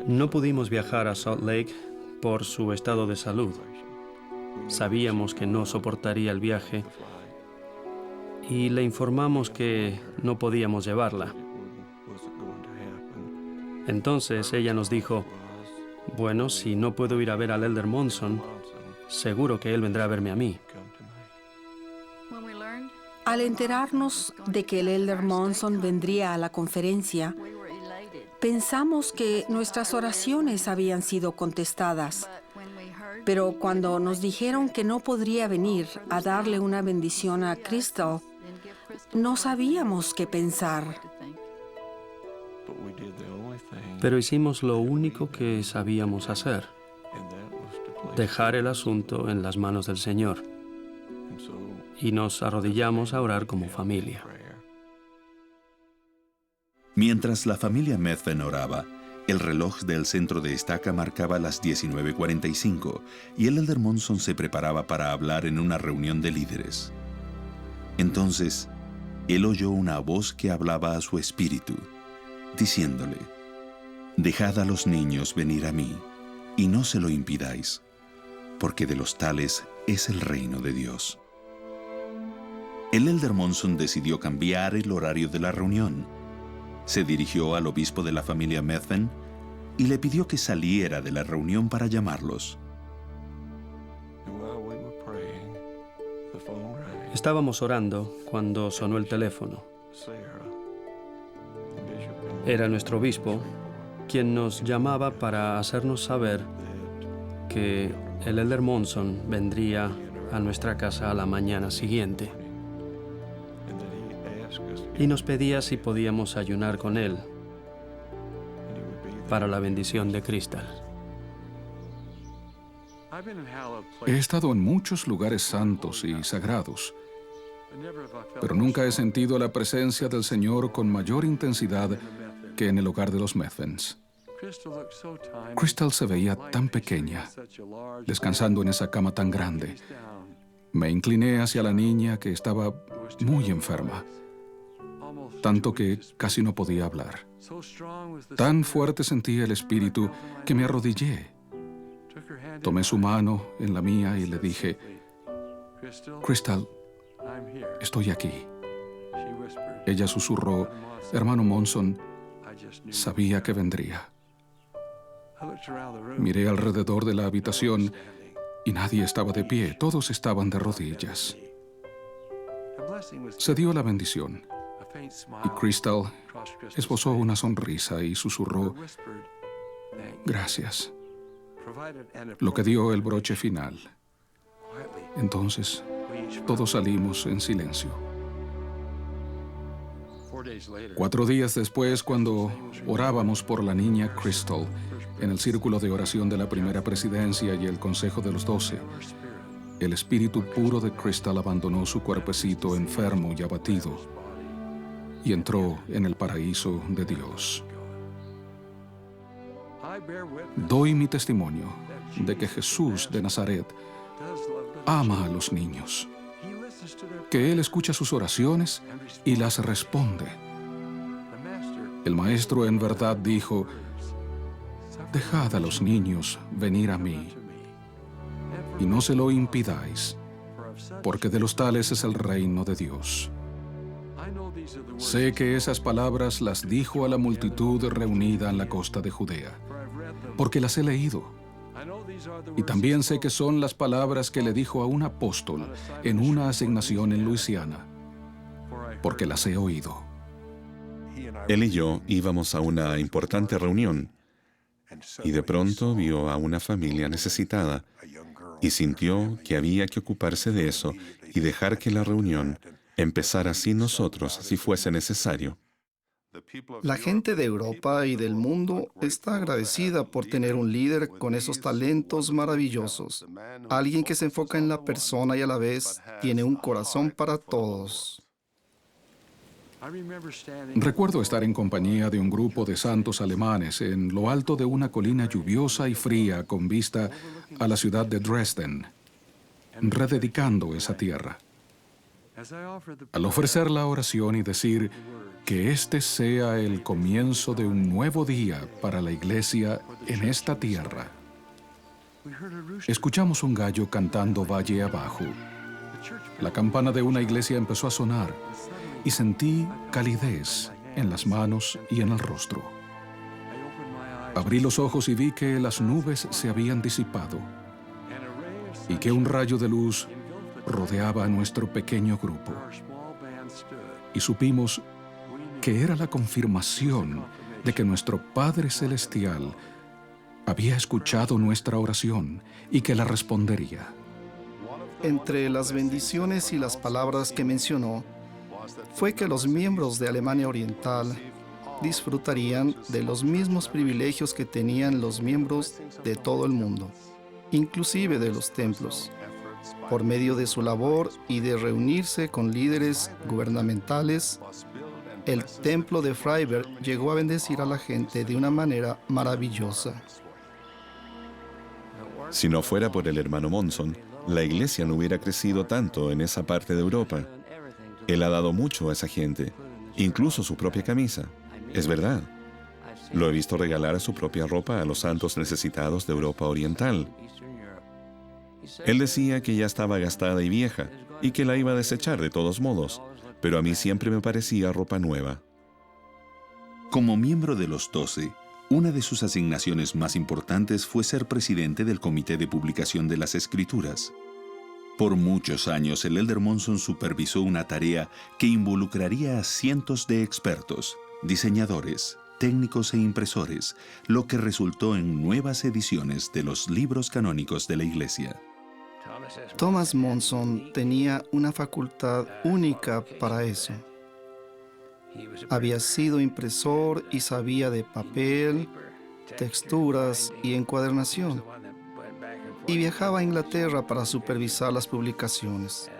No pudimos viajar a Salt Lake por su estado de salud. Sabíamos que no soportaría el viaje y le informamos que no podíamos llevarla. Entonces ella nos dijo, bueno, si no puedo ir a ver al Elder Monson, seguro que él vendrá a verme a mí. Al enterarnos de que el Elder Monson vendría a la conferencia, pensamos que nuestras oraciones habían sido contestadas. Pero cuando nos dijeron que no podría venir a darle una bendición a Crystal, no sabíamos qué pensar. Pero hicimos lo único que sabíamos hacer, dejar el asunto en las manos del Señor. Y nos arrodillamos a orar como familia. Mientras la familia Methven oraba, el reloj del centro de estaca marcaba las 19:45 y el Elder Monson se preparaba para hablar en una reunión de líderes. Entonces, él oyó una voz que hablaba a su espíritu, diciéndole, «Dejad a los niños venir a mí, y no se lo impidáis, porque de los tales es el reino de Dios». El Elder Monson decidió cambiar el horario de la reunión. Se dirigió al obispo de la familia Methven y le pidió que saliera de la reunión para llamarlos. Estábamos orando cuando sonó el teléfono. Era nuestro obispo quien nos llamaba para hacernos saber que el Elder Monson vendría a nuestra casa a la mañana siguiente. Y nos pedía si podíamos ayunar con él para la bendición de Crystal. He estado en muchos lugares santos y sagrados, pero nunca he sentido la presencia del Señor con mayor intensidad que en el hogar de los Methvens. Crystal se veía tan pequeña, descansando en esa cama tan grande. Me incliné hacia la niña que estaba muy enferma, tanto que casi no podía hablar. Tan fuerte sentía el espíritu que me arrodillé. Tomé su mano en la mía y le dije, «Crystal, estoy aquí». Ella susurró, «Hermano Monson, sabía que vendría». Miré alrededor de la habitación y nadie estaba de pie, todos estaban de rodillas. Se dio la bendición y Crystal esbozó una sonrisa y susurró, «Gracias», lo que dio el broche final. Entonces, todos salimos en silencio. 4 días después, cuando orábamos por la niña Crystal en el círculo de oración de la primera presidencia y el Consejo de los 12, el espíritu puro de Crystal abandonó su cuerpecito enfermo y abatido y entró en el paraíso de Dios. Doy mi testimonio de que Jesús de Nazaret ama a los niños, que Él escucha sus oraciones y las responde. El Maestro en verdad dijo, «Dejad a los niños venir a mí, y no se lo impidáis, porque de los tales es el reino de Dios». Sé que esas palabras las dijo a la multitud reunida en la costa de Judea, porque las he leído. Y también sé que son las palabras que le dijo a un apóstol en una asignación en Luisiana, porque las he oído. Él y yo íbamos a una importante reunión y de pronto vio a una familia necesitada y sintió que había que ocuparse de eso y dejar que la reunión empezara sin nosotros si fuese necesario. La gente de Europa y del mundo está agradecida por tener un líder con esos talentos maravillosos. Alguien que se enfoca en la persona y a la vez tiene un corazón para todos. Recuerdo estar en compañía de un grupo de santos alemanes en lo alto de una colina lluviosa y fría con vista a la ciudad de Dresden, rededicando esa tierra. Al ofrecer la oración y decir que este sea el comienzo de un nuevo día para la iglesia en esta tierra, escuchamos un gallo cantando valle abajo. La campana de una iglesia empezó a sonar y sentí calidez en las manos y en el rostro. Abrí los ojos y vi que las nubes se habían disipado y que un rayo de luz rodeaba a nuestro pequeño grupo. Y supimos que era la confirmación de que nuestro Padre Celestial había escuchado nuestra oración y que la respondería. Entre las bendiciones y las palabras que mencionó, fue que los miembros de Alemania Oriental disfrutarían de los mismos privilegios que tenían los miembros de todo el mundo, inclusive de los templos, por medio de su labor y de reunirse con líderes gubernamentales. El templo de Freiberg llegó a bendecir a la gente de una manera maravillosa. Si no fuera por el hermano Monson, la iglesia no hubiera crecido tanto en esa parte de Europa. Él ha dado mucho a esa gente, incluso su propia camisa. Es verdad. Lo he visto regalar su propia ropa a los santos necesitados de Europa Oriental. Él decía que ya estaba gastada y vieja y que la iba a desechar de todos modos, pero a mí siempre me parecía ropa nueva. Como miembro de los 12, una de sus asignaciones más importantes fue ser presidente del Comité de Publicación de las Escrituras. Por muchos años, el Elder Monson supervisó una tarea que involucraría a cientos de expertos, diseñadores, técnicos e impresores, lo que resultó en nuevas ediciones de los libros canónicos de la Iglesia. Thomas Monson tenía una facultad única para eso. Había sido impresor y sabía de papel, texturas y encuadernación. Y viajaba a Inglaterra para supervisar las publicaciones.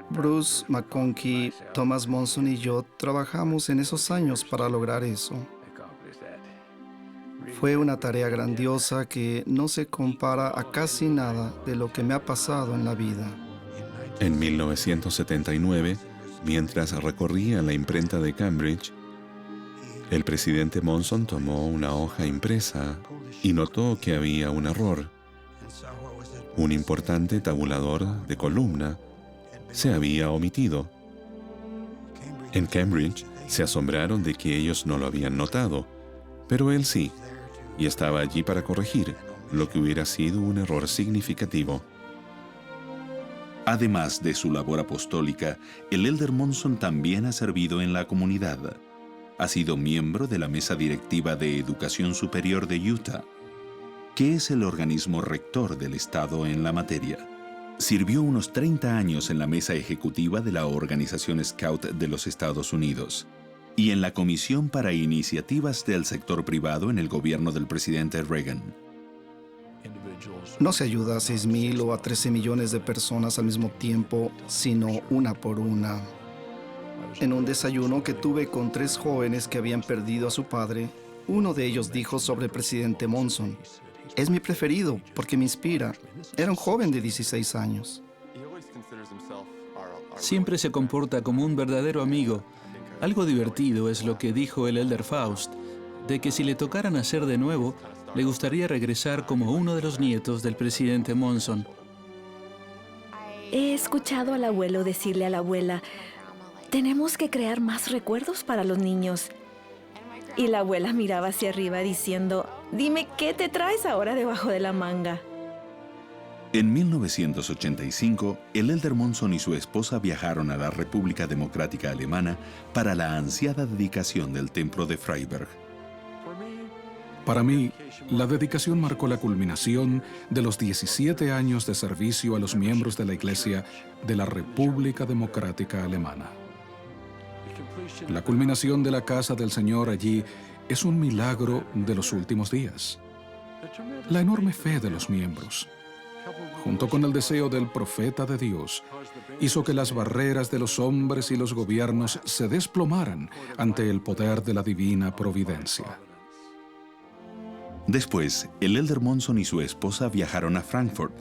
Bruce McConkie, Thomas Monson y yo trabajamos en esos años para lograr eso. Fue una tarea grandiosa que no se compara a casi nada de lo que me ha pasado en la vida. En 1979, mientras recorría la imprenta de Cambridge, el presidente Monson tomó una hoja impresa y notó que había un error. Un importante tabulador de columna se había omitido. En Cambridge se asombraron de que ellos no lo habían notado, pero él sí, y estaba allí para corregir lo que hubiera sido un error significativo. Además de su labor apostólica, el Elder Monson también ha servido en la comunidad. Ha sido miembro de la Mesa Directiva de Educación Superior de Utah, que es el organismo rector del Estado en la materia. Sirvió unos 30 años en la Mesa Ejecutiva de la Organización Scout de los Estados Unidos y en la Comisión para Iniciativas del Sector Privado en el gobierno del presidente Reagan. No se ayuda a 6,000 o a 13 millones de personas al mismo tiempo, sino una por una. En un desayuno que tuve con 3 jóvenes que habían perdido a su padre, uno de ellos dijo sobre el presidente Monson: "Es mi preferido porque me inspira". Era un joven de 16 años. Siempre se comporta como un verdadero amigo. Algo divertido es lo que dijo el Elder Faust, de que si le tocara nacer de nuevo, le gustaría regresar como uno de los nietos del presidente Monson. He escuchado al abuelo decirle a la abuela: tenemos que crear más recuerdos para los niños. Y la abuela miraba hacia arriba diciendo: dime qué te traes ahora debajo de la manga. En 1985, el Elder Monson y su esposa viajaron a la República Democrática Alemana para la ansiada dedicación del Templo de Freiberg. Para mí, la dedicación marcó la culminación de los 17 años de servicio a los miembros de la Iglesia de la República Democrática Alemana. La culminación de la casa del Señor allí es un milagro de los últimos días. La enorme fe de los miembros, junto con el deseo del profeta de Dios, hizo que las barreras de los hombres y los gobiernos se desplomaran ante el poder de la divina providencia. Después, el elder Monson y su esposa viajaron a Frankfurt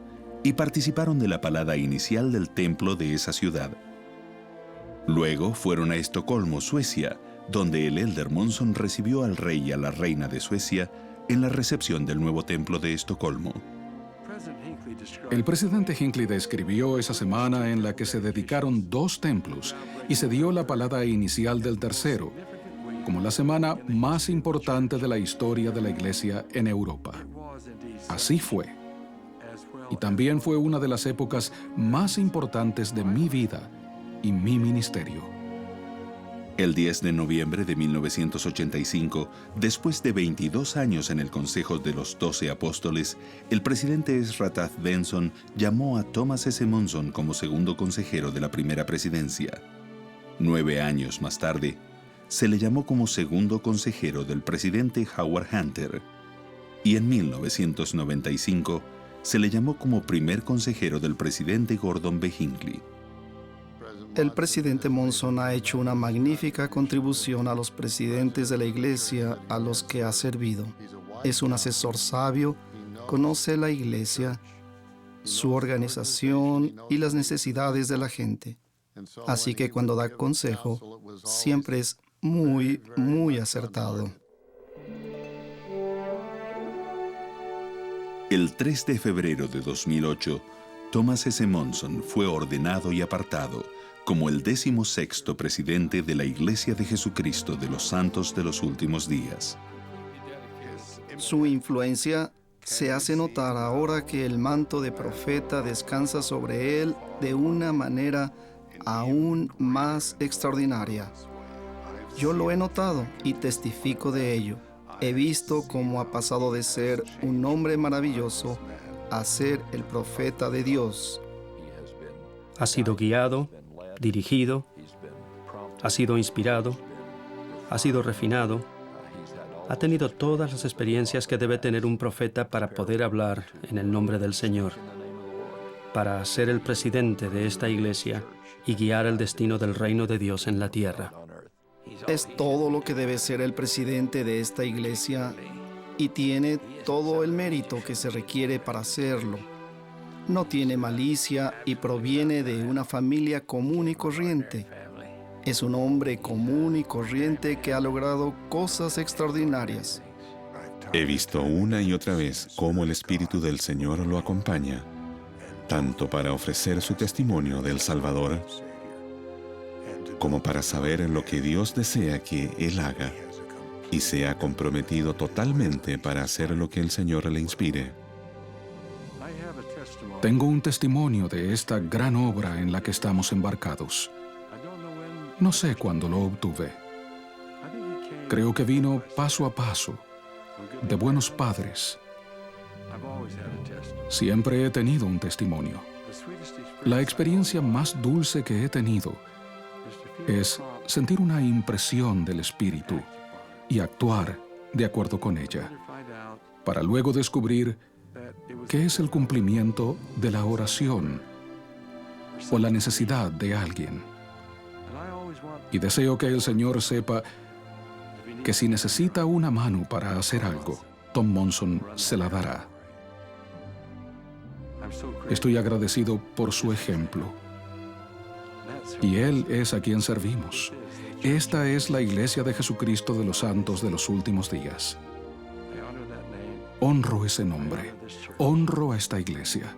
y participaron de la palada inicial del templo de esa ciudad. Luego fueron a Estocolmo, Suecia, donde el elder Monson recibió al rey y a la reina de Suecia en la recepción del nuevo templo de Estocolmo. El presidente Hinckley describió esa semana en la que se dedicaron 2 templos y se dio la palada inicial del tercero, como la semana más importante de la historia de la Iglesia en Europa. Así fue. Y también fue una de las épocas más importantes de mi vida y mi ministerio. El 10 de noviembre de 1985, después de 22 años en el Consejo de los 12 Apóstoles, el presidente Ezra Taft Benson llamó a Thomas S. Monson como segundo consejero de la primera presidencia. 9 años más tarde, se le llamó como segundo consejero del presidente Howard Hunter. Y en 1995, se le llamó como primer consejero del presidente Gordon B. Hinckley. El presidente Monson ha hecho una magnífica contribución a los presidentes de la Iglesia a los que ha servido. Es un asesor sabio, conoce la Iglesia, su organización y las necesidades de la gente. Así que cuando da consejo, siempre es muy acertado. El 3 de febrero de 2008, Thomas S. Monson fue ordenado y apartado como el 16º presidente de la Iglesia de Jesucristo de los Santos de los Últimos Días. Su influencia se hace notar ahora que el manto de profeta descansa sobre él de una manera aún más extraordinaria. Yo lo he notado y testifico de ello. He visto cómo ha pasado de ser un hombre maravilloso a ser el profeta de Dios. Ha sido guiado, dirigido, ha sido inspirado, ha sido refinado, ha tenido todas las experiencias que debe tener un profeta para poder hablar en el nombre del Señor, para ser el presidente de esta iglesia y guiar el destino del reino de Dios en la tierra. Es todo lo que debe ser el presidente de esta iglesia y tiene todo el mérito que se requiere para hacerlo. No tiene malicia y proviene de una familia común y corriente. Es un hombre común y corriente que ha logrado cosas extraordinarias. He visto una y otra vez cómo el Espíritu del Señor lo acompaña, tanto para ofrecer su testimonio del Salvador, como para saber lo que Dios desea que Él haga, y se ha comprometido totalmente para hacer lo que el Señor le inspire. Tengo un testimonio de esta gran obra en la que estamos embarcados. No sé cuándo lo obtuve. Creo que vino paso a paso, de buenos padres. Siempre he tenido un testimonio. La experiencia más dulce que he tenido es sentir una impresión del Espíritu y actuar de acuerdo con ella, para luego descubrir que es el cumplimiento de la oración o la necesidad de alguien. Y deseo que el Señor sepa que si necesita una mano para hacer algo, Tom Monson se la dará. Estoy agradecido por su ejemplo. Y Él es a quien servimos. Esta es la Iglesia de Jesucristo de los Santos de los Últimos Días. Honro ese nombre. Honro a esta iglesia.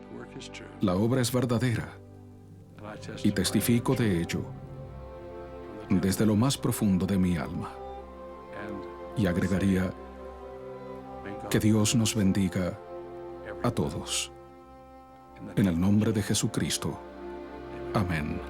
La obra es verdadera y testifico de ello desde lo más profundo de mi alma. Y agregaría que Dios nos bendiga a todos. En el nombre de Jesucristo. Amén.